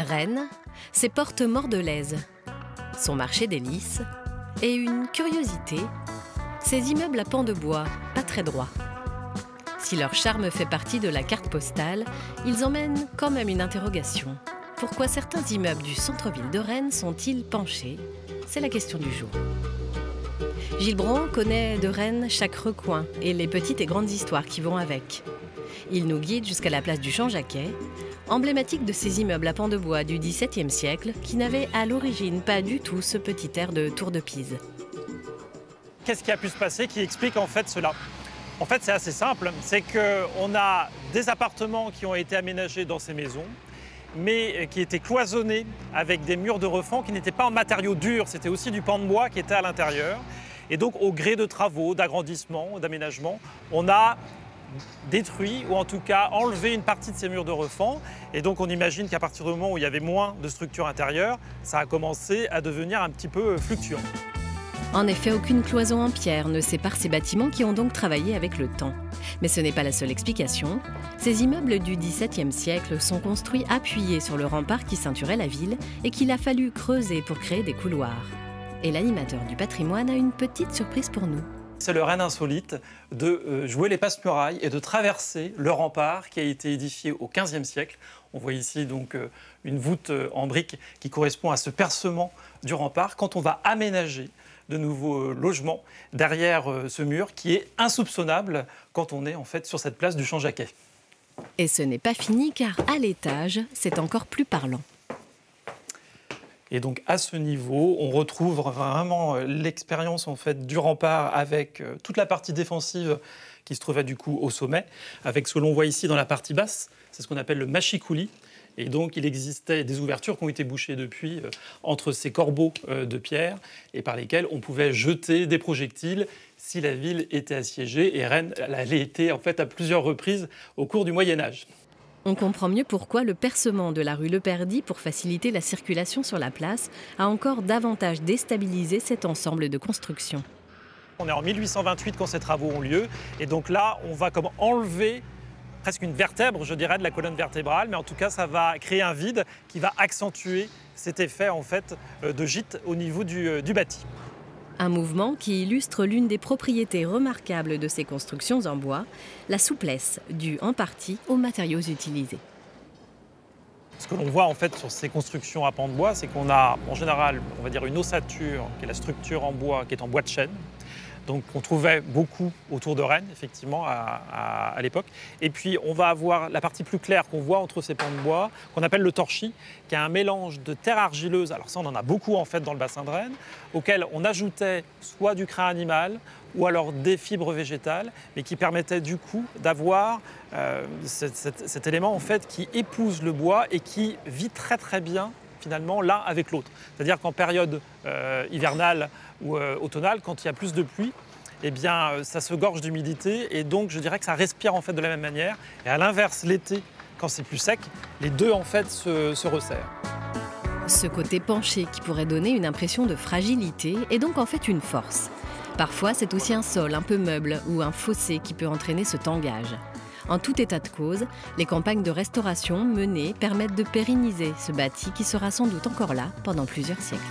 Rennes, ses portes mordelaises, son marché des lys et une curiosité, ces immeubles à pans de bois, pas très droits. Si leur charme fait partie de la carte postale, ils emmènent quand même une interrogation. Pourquoi certains immeubles du centre-ville de Rennes sont-ils penchés? C'est la question du jour. Gilles Bron connaît de Rennes chaque recoin et les petites et grandes histoires qui vont avec. Il nous guide jusqu'à la place du Champ-Jacquet, emblématique de ces immeubles à pans de bois du XVIIe siècle qui n'avaient à l'origine pas du tout ce petit air de tour de Pise. Qu'est-ce qui a pu se passer qui explique en fait cela? En fait, c'est assez simple, c'est qu'on a des appartements qui ont été aménagés dans ces maisons, mais qui étaient cloisonnés avec des murs de refend qui n'étaient pas en matériaux durs, c'était aussi du pan de bois qui était à l'intérieur. Et donc, au gré de travaux, d'agrandissements, d'aménagements, on a détruit ou en tout cas enlevé une partie de ces murs de refend. Et donc, on imagine qu'à partir du moment où il y avait moins de structure intérieure, ça a commencé à devenir un petit peu fluctuant. En effet, aucune cloison en pierre ne sépare ces bâtiments qui ont donc travaillé avec le temps. Mais ce n'est pas la seule explication. Ces immeubles du XVIIe siècle sont construits appuyés sur le rempart qui ceinturait la ville et qu'il a fallu creuser pour créer des couloirs. Et l'animateur du patrimoine a une petite surprise pour nous. C'est le Rennes insolite de jouer les passe-murailles et de traverser le rempart qui a été édifié au XVe siècle. On voit ici donc une voûte en briques qui correspond à ce percement du rempart. Quand on va aménager de nouveaux logements derrière ce mur qui est insoupçonnable quand on est en fait sur cette place du Champ-Jacquet. Et ce n'est pas fini car à l'étage, c'est encore plus parlant. Et donc à ce niveau, on retrouve vraiment l'expérience en fait du rempart avec toute la partie défensive qui se trouvait du coup au sommet, avec ce que l'on voit ici dans la partie basse, c'est ce qu'on appelle le mâchicoulis. Et donc, il existait des ouvertures qui ont été bouchées depuis entre ces corbeaux de pierre et par lesquels on pouvait jeter des projectiles si la ville était assiégée. Et Rennes l'avait été en fait à plusieurs reprises au cours du Moyen-Âge. On comprend mieux pourquoi le percement de la rue Le Perdis pour faciliter la circulation sur la place a encore davantage déstabilisé cet ensemble de constructions. On est en 1828 quand ces travaux ont lieu. Et donc là, on va comme enlever presque une vertèbre, je dirais, de la colonne vertébrale, mais en tout cas, ça va créer un vide qui va accentuer cet effet en fait de gîte au niveau du bâti. Un mouvement qui illustre l'une des propriétés remarquables de ces constructions en bois, la souplesse due en partie aux matériaux utilisés. Ce que l'on voit en fait sur ces constructions à pans de bois, c'est qu'on a en général, on va dire une ossature, qui est la structure en bois, qui est en bois de chêne. Donc on trouvait beaucoup autour de Rennes, effectivement, à l'époque. Et puis on va avoir la partie plus claire qu'on voit entre ces pans de bois, qu'on appelle le torchis, qui est un mélange de terre argileuse, alors ça on en a beaucoup en fait dans le bassin de Rennes, auquel on ajoutait soit du crin animal ou alors des fibres végétales, mais qui permettait du coup d'avoir cet élément en fait qui épouse le bois et qui vit très très bien finalement l'un avec l'autre. C'est-à-dire qu'en période hivernale ou automnale, quand il y a plus de pluie, eh bien, ça se gorge d'humidité et donc je dirais que ça respire en fait de la même manière. Et à l'inverse, l'été, quand c'est plus sec, les deux en fait se resserrent. Ce côté penché qui pourrait donner une impression de fragilité est donc en fait une force. Parfois, c'est aussi un sol un peu meuble ou un fossé qui peut entraîner ce tangage. En tout état de cause, les campagnes de restauration menées permettent de pérenniser ce bâti qui sera sans doute encore là pendant plusieurs siècles.